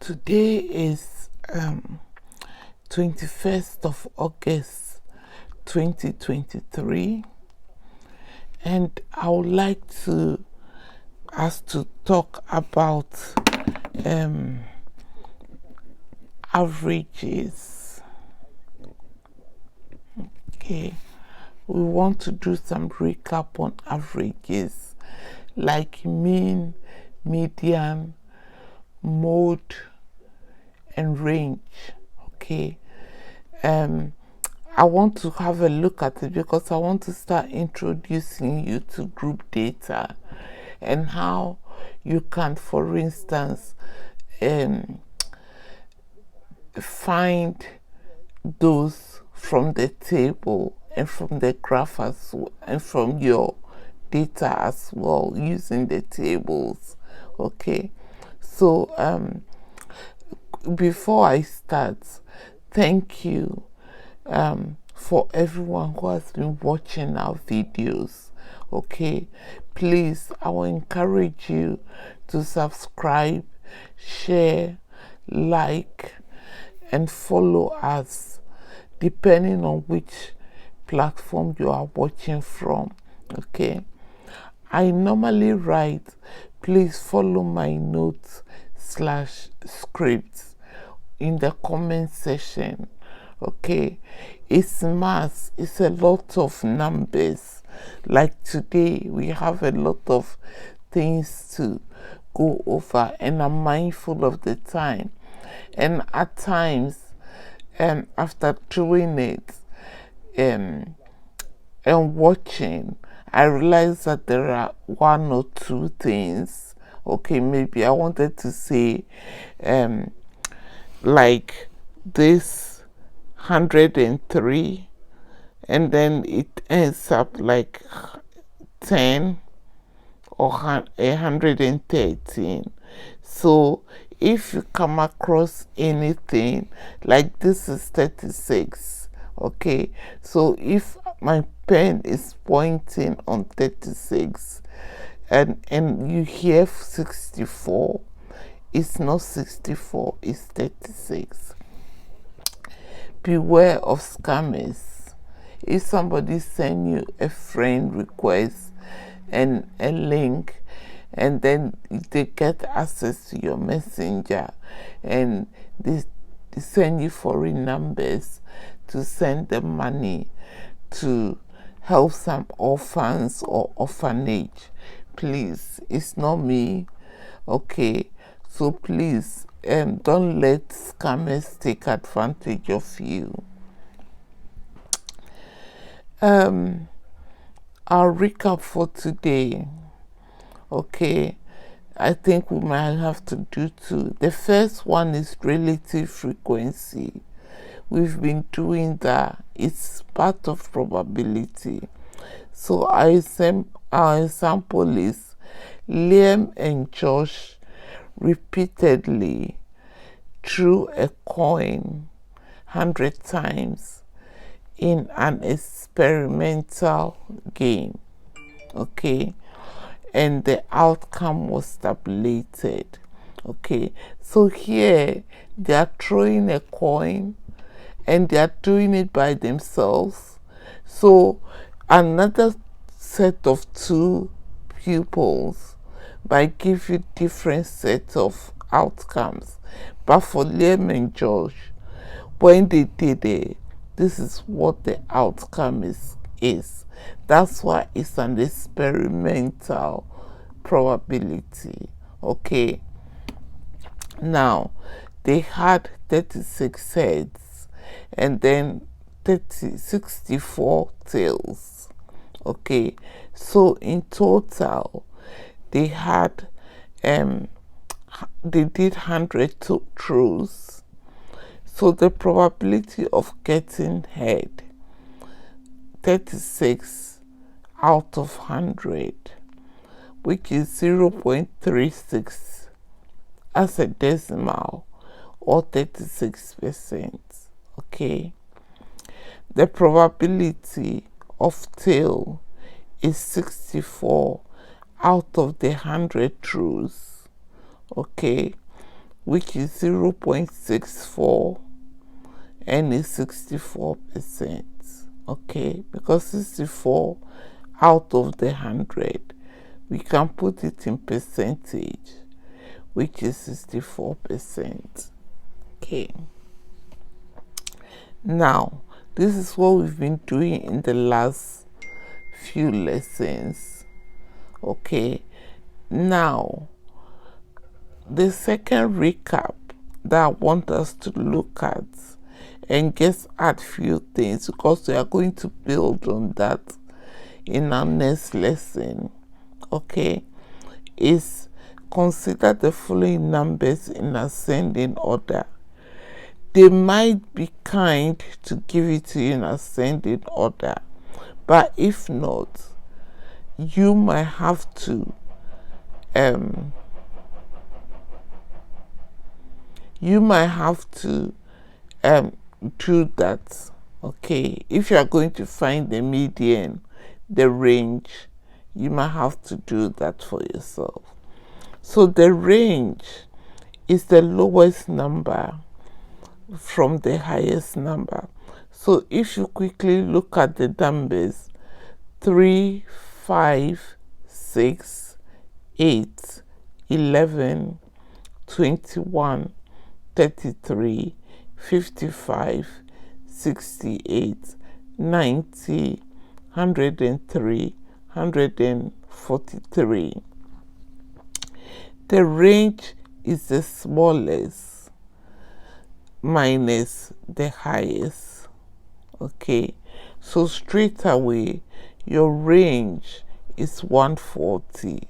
Today is 21st of August 2023, and I would like us to talk about averages. Okay, we want to do some recap on averages like mean, median, mode, and range. Okay, I want to have a look at it because I want to start introducing you to group data and how you can, for instance, find those from the table and from the graph as well, and from your data as well, using the tables. Okay, so before I start, thank you for everyone who has been watching our videos. Okay, please, I will encourage you to subscribe, share, like, and follow us depending on which platform you are watching from. Okay, I normally write, please follow my notes / scripts in the comment section. Okay, it's maths, it's a lot of numbers. Like today we have a lot of things to go over, and I'm mindful of the time, and at times after doing it and watching, I realized that there are one or two things. Okay, maybe I wanted to say like this 103, and then it ends up like 10 or 113. So if you come across anything like this is 36, okay, so if my pen is pointing on 36 and you hear 64, it's not 64, it's 36. Beware of scammers. If somebody send you a friend request and a link, and then they get access to your messenger, and they send you foreign numbers to send them money to help some orphans or orphanage, please, it's not me. Okay, so please don't let scammers take advantage of you. Our recap for today. Okay, I think we might have to do two. The first one is relative frequency. We've been doing that. It's part of probability. So our example is Liam and Josh repeatedly threw a coin 100 times in an experimental game. Okay, and the outcome was tabulated. Okay, so here they are throwing a coin and they are doing it by themselves. So another set of two pupils might give you different sets of outcomes. But for Liam and Josh, when they did it, this is what the outcome is. That's why it's an experimental probability. Okay, now they had 36 heads and then 64 tails. Okay, so in total they had they did 100 throws. So the probability of getting head, 36 out of 100, which is 0.36 as a decimal, or 36%. Okay, the probability of tail is 64 out of the 100 truths. Okay, which is 0.64, and is 64%. Okay, because 64 out of the 100, we can put it in percentage, which is 64%. Okay. Now, this is what we've been doing in the last few lessons. Okay. Now, the second recap that I want us to look at and just add few things, because we are going to build on that in our next lesson, okay, is consider the following numbers in ascending order. They might be kind to give it to you in ascending order, but if not, you might have to do that. Okay, if you are going to find the median, the range, you might have to do that for yourself. So the range is the lowest number from the highest number. So if you quickly look at the numbers 3, 5, 6, 8, 11, 21, 33, 55, 68, 90, 103, 143. The range is the smallest minus the highest. Okay, so straight away your range is 140.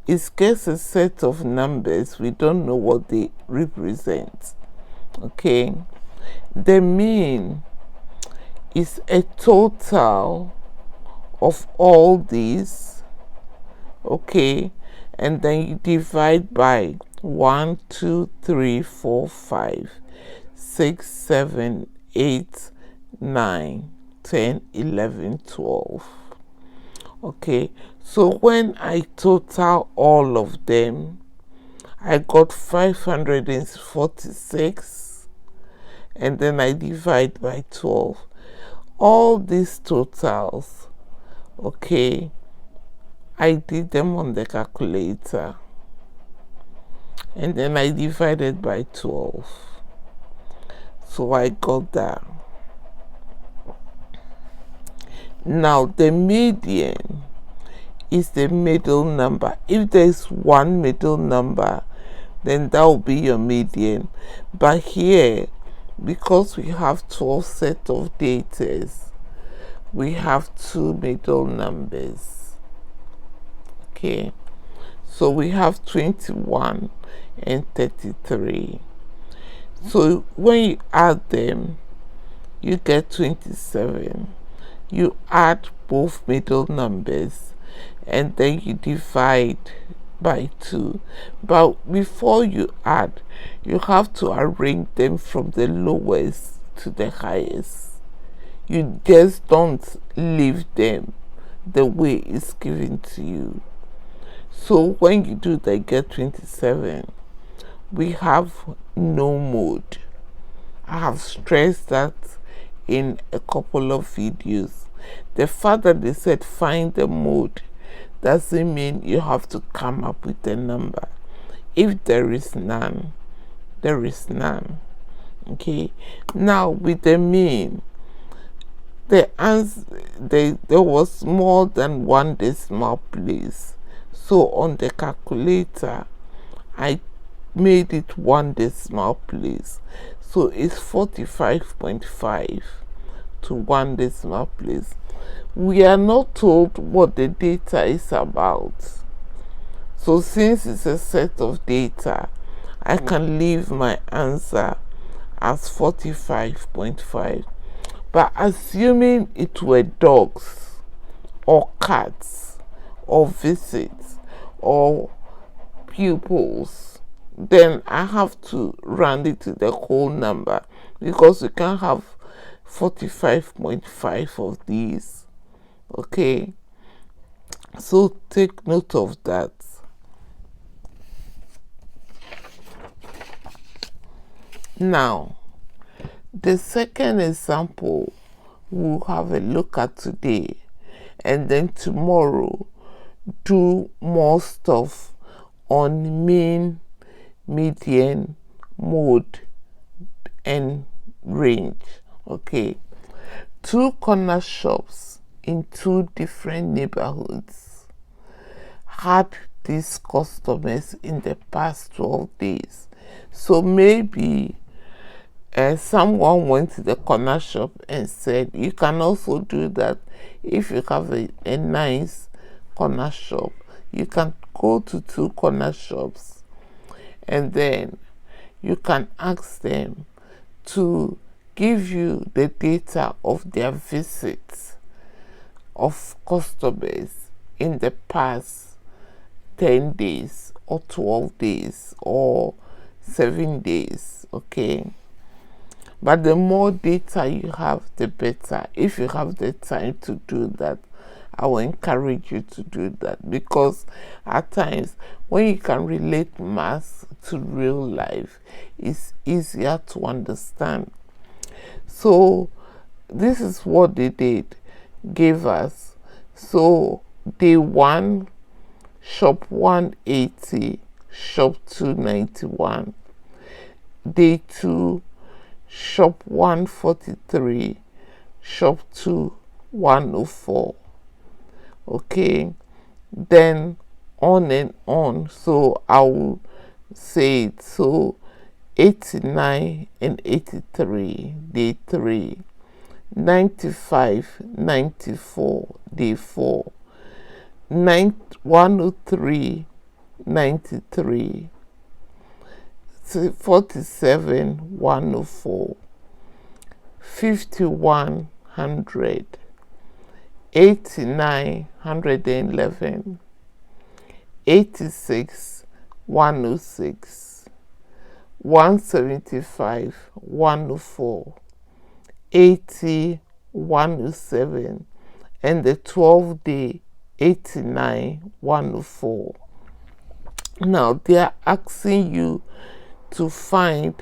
It's just a set of numbers, we don't know what they represent. Okay, the mean is a total of all these, okay, and then you divide by 1, 2, 3, 4, 5, 6, 7, 8, 9, 10, 11, 12. Okay, so when I total all of them, I got 546, and then I divide by 12. All these totals, okay, I did them on the calculator, and then I divided by 12. So I got that. Now the median is the middle number. If there is one middle number, then that will be your median. But here, because we have 12 sets of data, we have two middle numbers. Okay, so we have 21 and 33. So when you add them, you get 27. You add both middle numbers, and then you divide by 2. But before you add, you have to arrange them from the lowest to the highest. You just don't leave them the way it's given to you. So when you do that, you get 27. We have no mode. I have stressed that in a couple of videos. The fact that they said find the mode doesn't mean you have to come up with a number. If there is none, there is none. Okay, now with the mean, the answer, there was more than one decimal place. So on the calculator, I made it one decimal place. So it's 45.5 to one decimal place. We are not told what the data is about. So since it's a set of data, I can leave my answer as 45.5. But assuming it were dogs or cats or visits or pupils, then I have to round it to the whole number, because we can have 45.5 of these. Okay, so take note of that. Now, the second example we'll have a look at today, and then tomorrow do more stuff on mean, median, mode, and range. Okay, two corner shops in two different neighborhoods had these customers in the past 12 days. So maybe someone went to the corner shop and said, you can also do that if you have a nice corner shop. You can go to two corner shops and then you can ask them to give you the data of their visits of customers in the past 10 days or 12 days or 7 days. Okay, but the more data you have, the better. If you have the time to do that, I will encourage you to do that, because at times when you can relate math to real life, it's easier to understand. So this is what they did, gave us. So day 1, shop 180, shop 291. Day 2, shop 143, shop 2 104. Okay, then on and on. So I will say it. So 89 and 83, day 3. 95, 94, day 4. 103, 93. 47, 104. 51, 100. 89, 111. 86, 106. 175, 104. 80, 107. And the 12-day 89, 104. Now they are asking you to find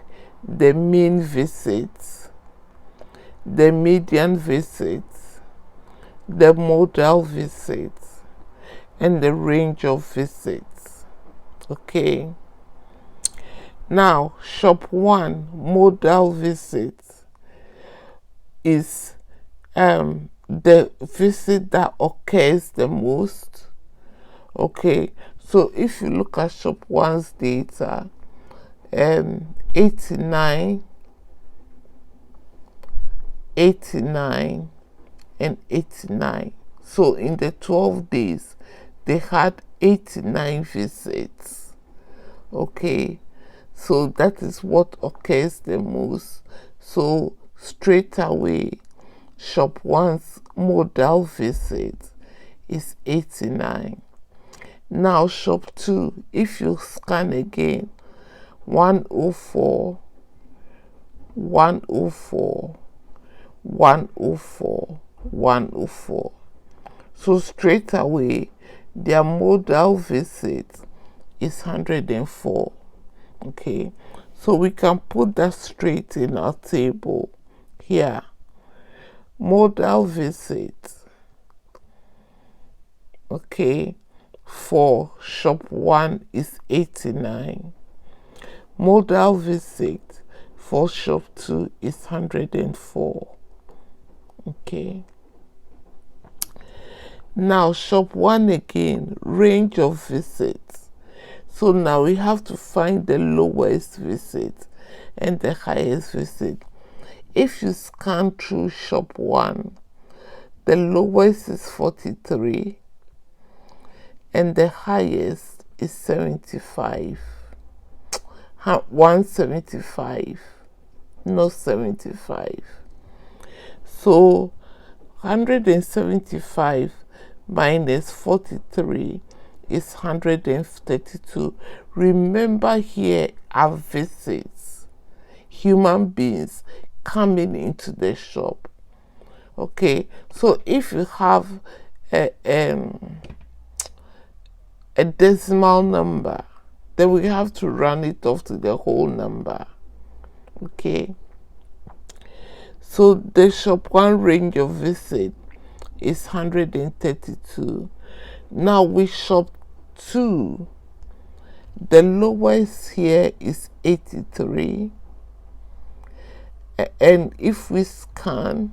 the mean visits, the median visits, the modal visits, and the range of visits. Okay, now shop 1 modal visits is the visit that occurs the most. Okay, so if you look at shop 1's data, 89, 89, and 89. So in the 12 days, they had 89 visits. Okay, so that is what occurs the most. So straight away, shop 1's modal visit is 89. Now shop 2, if you scan again, 104, 104, 104, 104. So straight away, their modal visit is 104. Okay, so we can put that straight in our table here. Modal visit, okay, for shop 1 is 89. Modal visit for shop 2 is 104. Okay, now shop 1 again, range of visits. So now we have to find the lowest visit and the highest visit. If you scan through shop 1, the lowest is 43 and the highest is 75. 175, not 75. So 175 minus 43 is 132. Remember, here are visits, human beings coming into the shop. Okay, so if you have a decimal number, then we have to run it off to the whole number. Okay, so the shop 1 range of visit is 132. Now with shop 2, the lowest here is 83, and if we scan,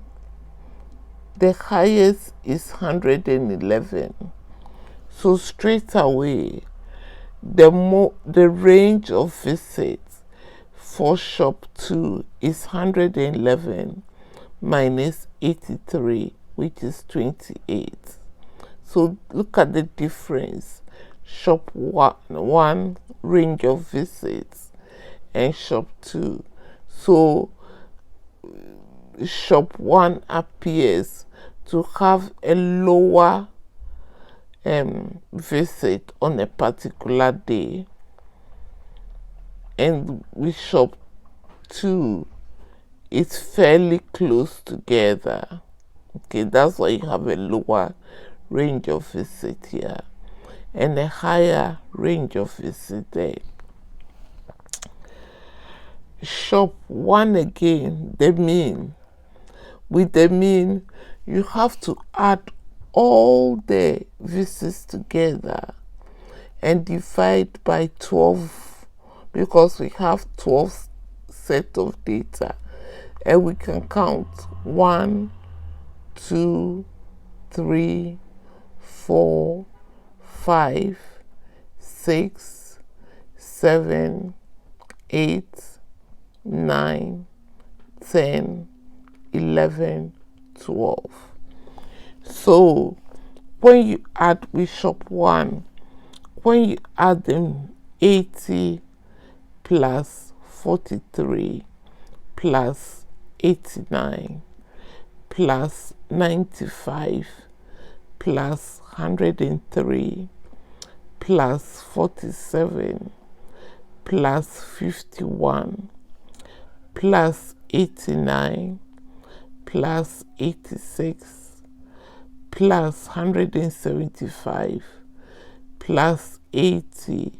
the highest is 111. So straight away, the range of visits for shop 2 is 111 minus 83, which is 28. So look at the difference. Shop 1 range of visits and shop 2. So shop 1 appears to have a lower visit on a particular day, and with shop 2 it's fairly close together. Okay, that's why you have a lower range of visit here and a higher range of visit there. Shop 1 again, the mean. With the mean, you have to add all the visits together and divide by 12, because we have 12 set of data, and we can count 1, 2, 3, 4, 5, 6, 7, 8, 9, 10, 11, 12. So when you add with shop 1, when you add them 80 plus 43 plus 89 plus 95 plus 103 plus 47 plus 51 plus 89 plus 86 plus 175 plus 80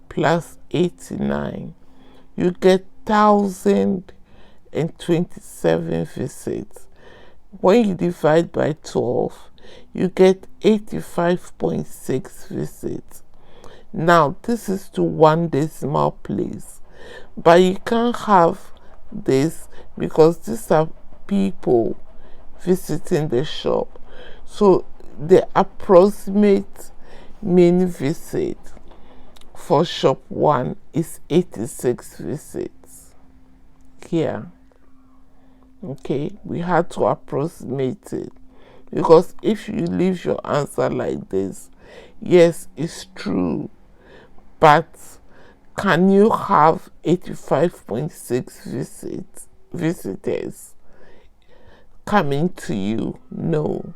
plus 89, you get 1,027 visits. When you divide by 12, you get 85.6 visits. Now this is to 1 decimal place, but you can't have this because these are people visiting the shop. So the approximate mean visit for shop 1 is 86 visits here. Okay, we had to approximate it, because if you leave your answer like this, yes, it's true, but can you have 85.6 visitors coming to you? No,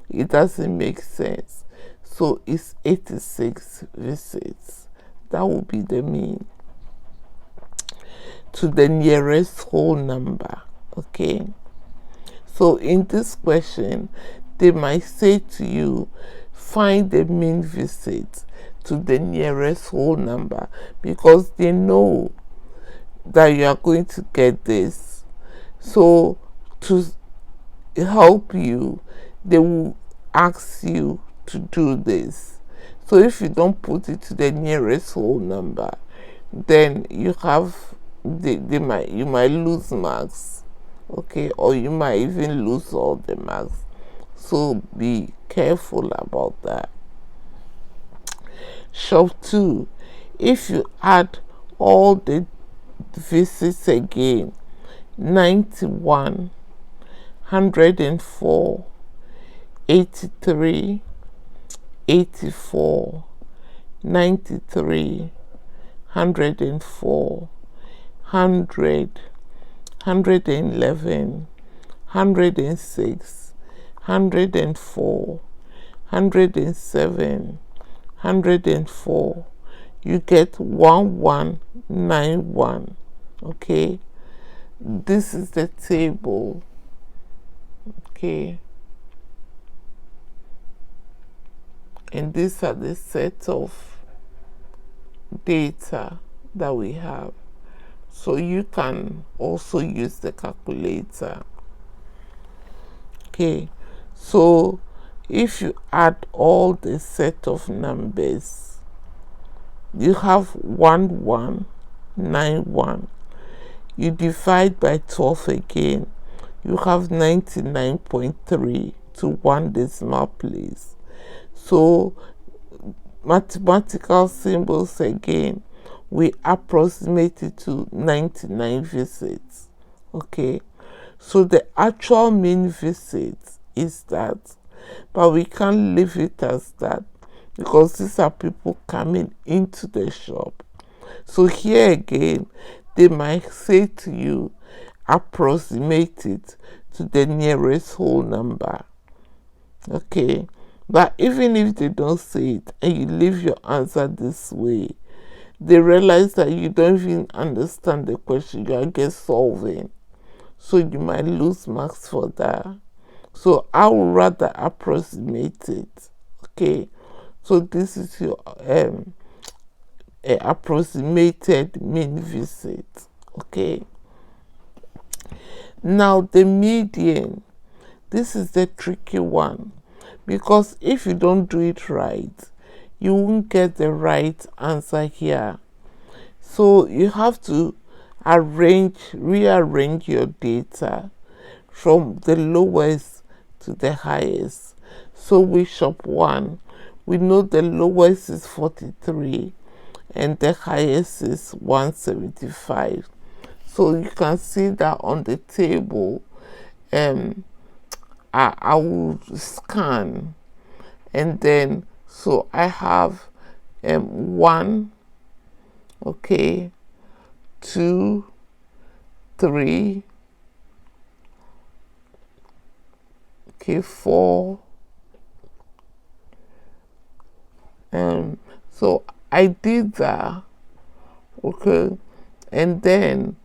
it doesn't make sense. So it's 86 visits. That will be the mean to the nearest whole number. Okay, so in this question they might say to you, find the mean visit to the nearest whole number, because they know that you are going to get this. So to help you, they will ask you to do this. So if you don't put it to the nearest whole number, then you might lose marks. Okay, or you might even lose all the marks. So be careful about that. Shop 2, if you add all the visits again, 91, 104, 83, 84, 93, 104, 100, 111, 106, 104, 107, 104, you get 1191. Okay, this is the table. Okay, and these are the set of data that we have. so you can also use the calculator. Okay, so if you add all the set of numbers, you have 1191. You divide by 12 again, you have 99.3 to 1 decimal place. So mathematical symbols again, we approximate it to 99 visits. Okay, so the actual mean visit is that, but we can't leave it as that because these are people coming into the shop. So here again, they might say to you, approximate it to the nearest whole number. Okay, but even if they don't say it and you leave your answer this way, they realize that you don't even understand the question you are just solving. So you might lose marks for that. So I would rather approximate it. Okay, so this is your approximated mean visit. Okay, now the median, this is the tricky one, because if you don't do it right, you won't get the right answer here. So you have to rearrange your data from the lowest to the highest. So with shop 1, we know the lowest is 43 and the highest is 175. So you can see that on the table. I will scan, and then so I have 1, okay, 2, 3, okay, 4. So I did that, okay, and then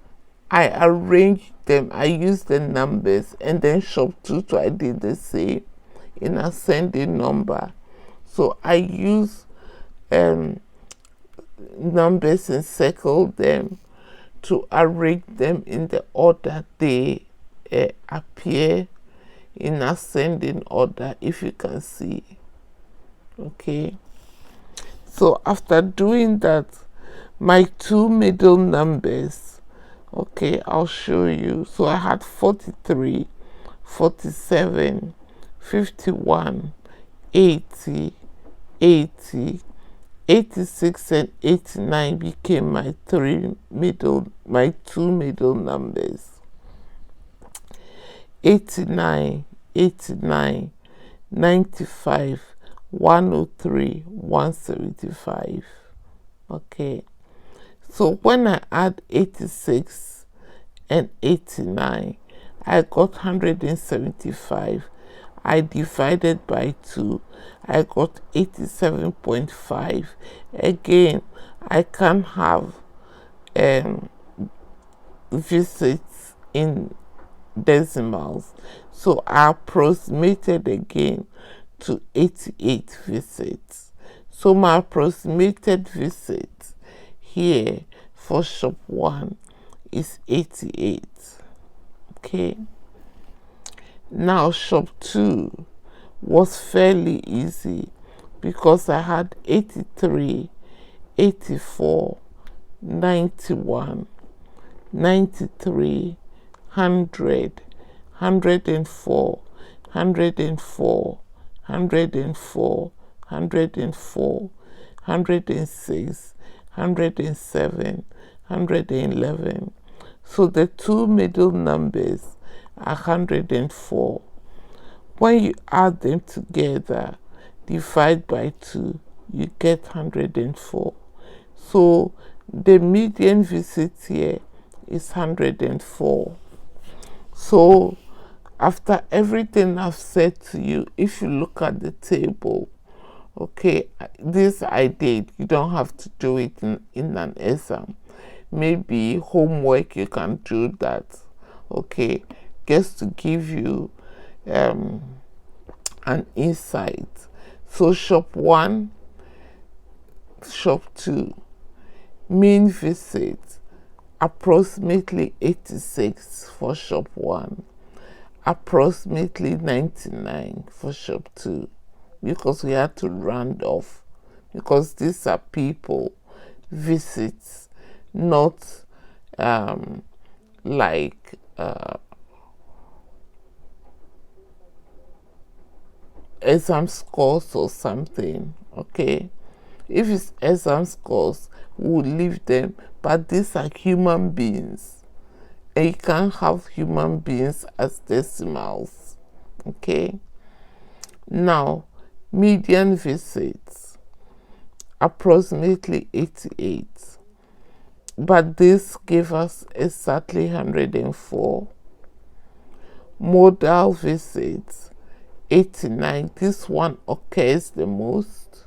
I arranged them. I used the numbers, and then shop 2 I did the same in ascending number. So I use numbers and circle them to arrange them in the order they appear in ascending order, if you can see. Okay, so after doing that, my 2 middle numbers, okay, I'll show you. So I had 43, 47, 51, 80, 80, 86 and 89 became my 2 middle numbers. 89, 89, 95, 103, 175. Okay, so when I add 86 and 89, I got 175. I divided by 2, I got 87.5. Again, I can have visits in decimals, so I approximated again to 88 visits. So my approximated visit here for shop 1 is 88. Okay, now shop 2 was fairly easy because I had 83, 84, 91, 93, 100, 104, 104, 104, 104, 106, 107, 111. So the 2 middle numbers are 104. When you add them together, divide by 2, you get 104. So the median visit here is 104. So after everything I've said to you, if you look at the table, okay, this I did. You don't have to do it in an exam. Maybe homework, you can do that. Okay, just to give you an insight. So shop 1, shop 2, mean visit, approximately 86 for shop 1, approximately 99 for shop 2, because we had to round off, because these are people visits, not like exam scores or something. Okay, if it's exam scores, we'll leave them, but these are human beings, and you can't have human beings as decimals. Okay, now median visits approximately 88, but this gave us exactly 104. Modal visits 89, this one occurs the most.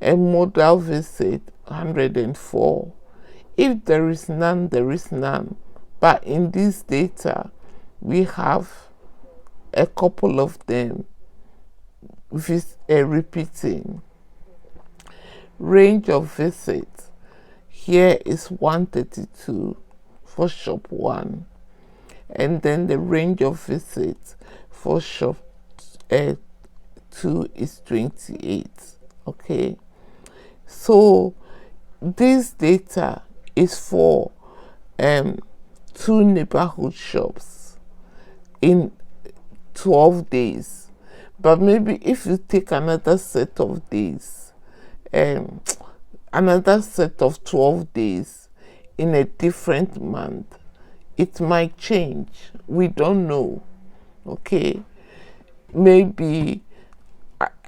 A modal visit 104. If there is none, there is none. But in this data, we have a couple of them repeating. Range of visits here is 132 for shop 1, and then the range of visits for shop 2 is 28. Okay, so this data is for 2 neighborhood shops in 12 days, but maybe if you take another set of days, another set of 12 days in a different month, it might change. We don't know. Okay, maybe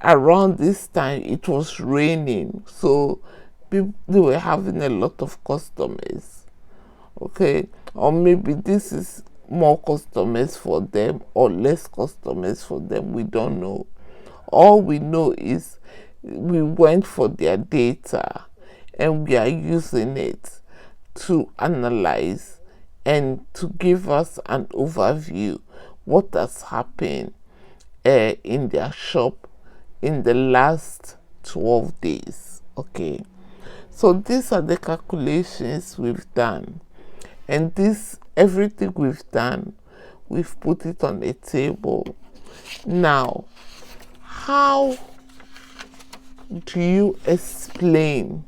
around this time it was raining, so they were having a lot of customers. Okay, or maybe this is more customers for them or less customers for them. We don't know. All we know is we went for their data and we are using it to analyze and to give us an overview what has happened in their shop in the last 12 days. Okay, so these are the calculations we've done, and this everything we've done, we've put it on a table. Now, how do you explain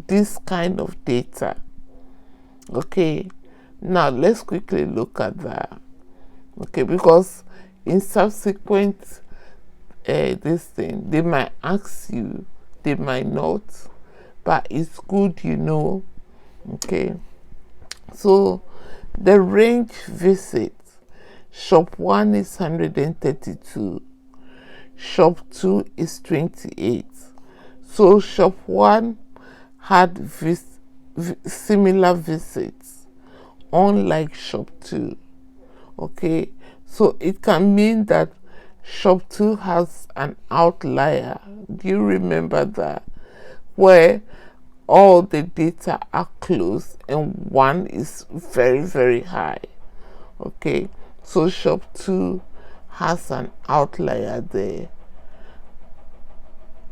this kind of data? Okay, now let's quickly look at that. Okay, because in subsequent this thing, they might ask you, they might not, but it's good, you know. Okay, so the range visit, shop 1 is 132, shop 2 is 28. So shop 1 had similar visits, unlike shop 2. Okay, so it can mean that shop 2 has an outlier. Do you remember that? Where all the data are close and one is very, very high. Okay, so shop 2 has an outlier there.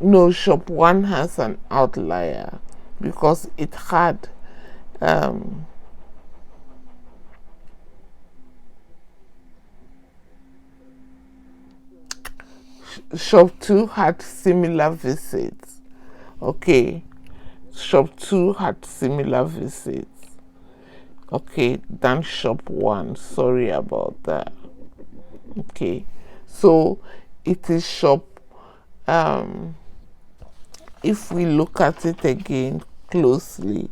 No, shop 1 has an outlier because it had shop 2 had similar visits. Okay, shop 2 had similar visits, okay, than shop 1. Sorry about that. Okay, so it is shop if we look at it again closely,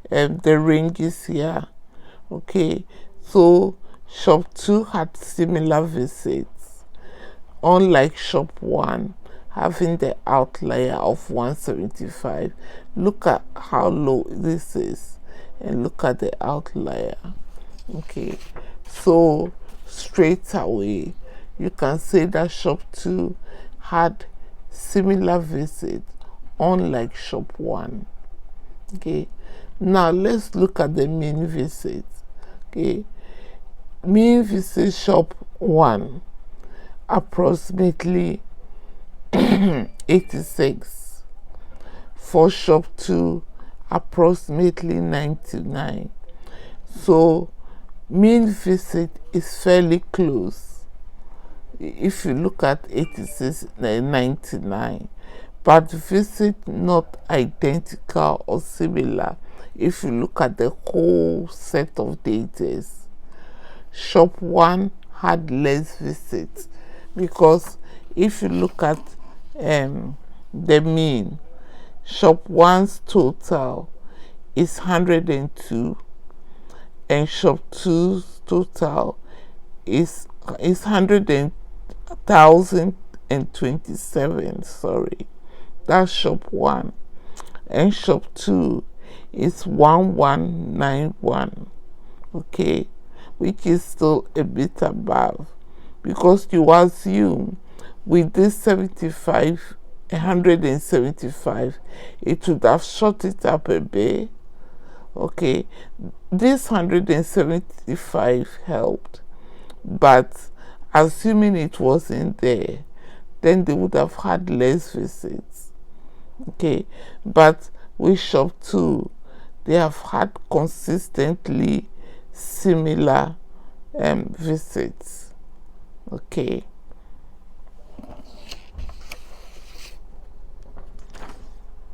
the ranges here. Okay, so shop 2 had similar visits, unlike shop 1 having the outlier of 175. Look at how low this is and look at the outlier. Okay, so straight away you can say that shop 2 had similar visits, unlike shop 1. Okay, now let's look at the mean visits. Okay, mean visit shop 1 approximately 86, for shop 2 approximately 99. So mean visit is fairly close. If you look at 86, 99, but visit not identical or similar if you look at the whole set of data. Shop 1 had less visits because if you look at the mean, shop 1's total is 102 and shop 2's total is 100,027. Sorry, that's shop 1, and shop 2 is 1191. Okay, which is still a bit above, because you assume with this 175, it would have shot it up a bit. Okay, this 175 helped, but assuming it wasn't there, then they would have had less visits. Okay, but with shop 2, they have had consistently similar visits. Okay,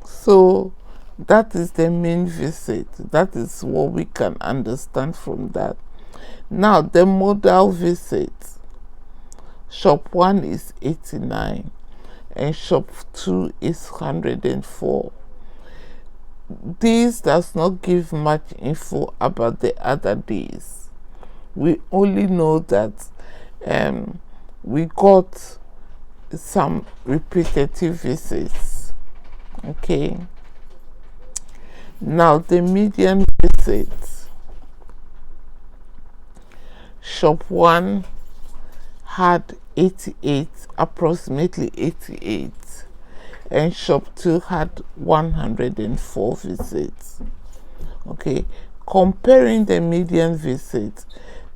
so that is the main visit. That is what we can understand from that. Now the modal visit, shop 1 is 89 and shop 2 is 104. This does not give much info about the other days. We only know that we got some repetitive visits. Okay, now the median visit, shop 1 had 88, approximately 88, and shop 2 had 104 visits. Okay, comparing the median visit,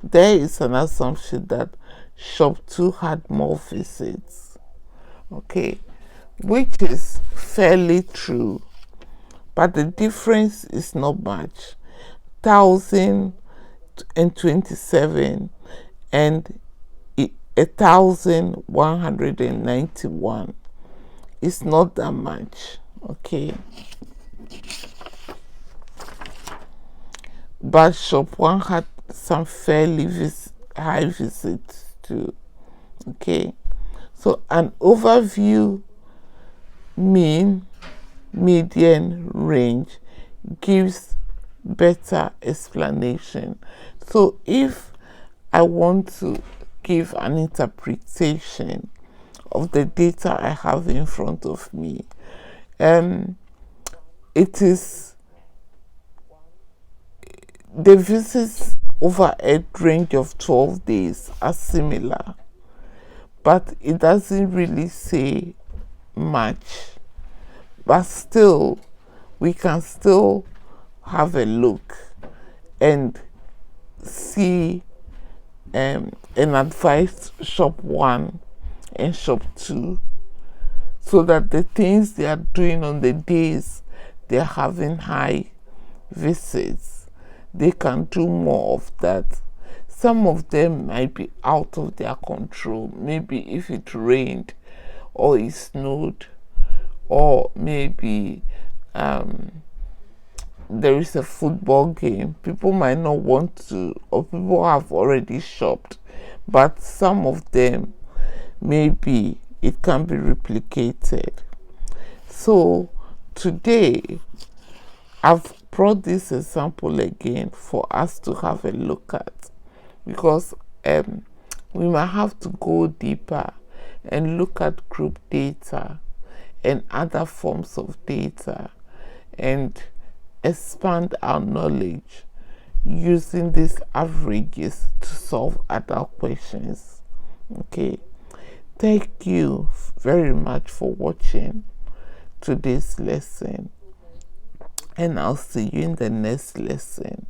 there is an assumption that shop 2 had more visits. Okay, which is fairly true, but the difference is not much. 1,027 and 1,191 is not that much. Okay, but shop 1 had some fairly high visits too. Okay, so an overview, mean, median, range gives better explanation. So if I want to give an interpretation of the data I have in front of me, it is the visits over a range of 12 days are similar, but it doesn't really say much. But still, we can still have a look and see and advise shop 1 and shop 2, so that the things they are doing on the days they're having high visits, they can do more of that. Some of them might be out of their control. Maybe if it rained or it snowed, or maybe there is a football game, people might not want to, or people have already shopped, but some of them maybe it can be replicated. So today I've brought this example again for us to have a look at, because we might have to go deeper and look at group data and other forms of data and expand our knowledge using these averages to solve other questions. Okay, thank you very much for watching today's lesson, and I'll see you in the next lesson.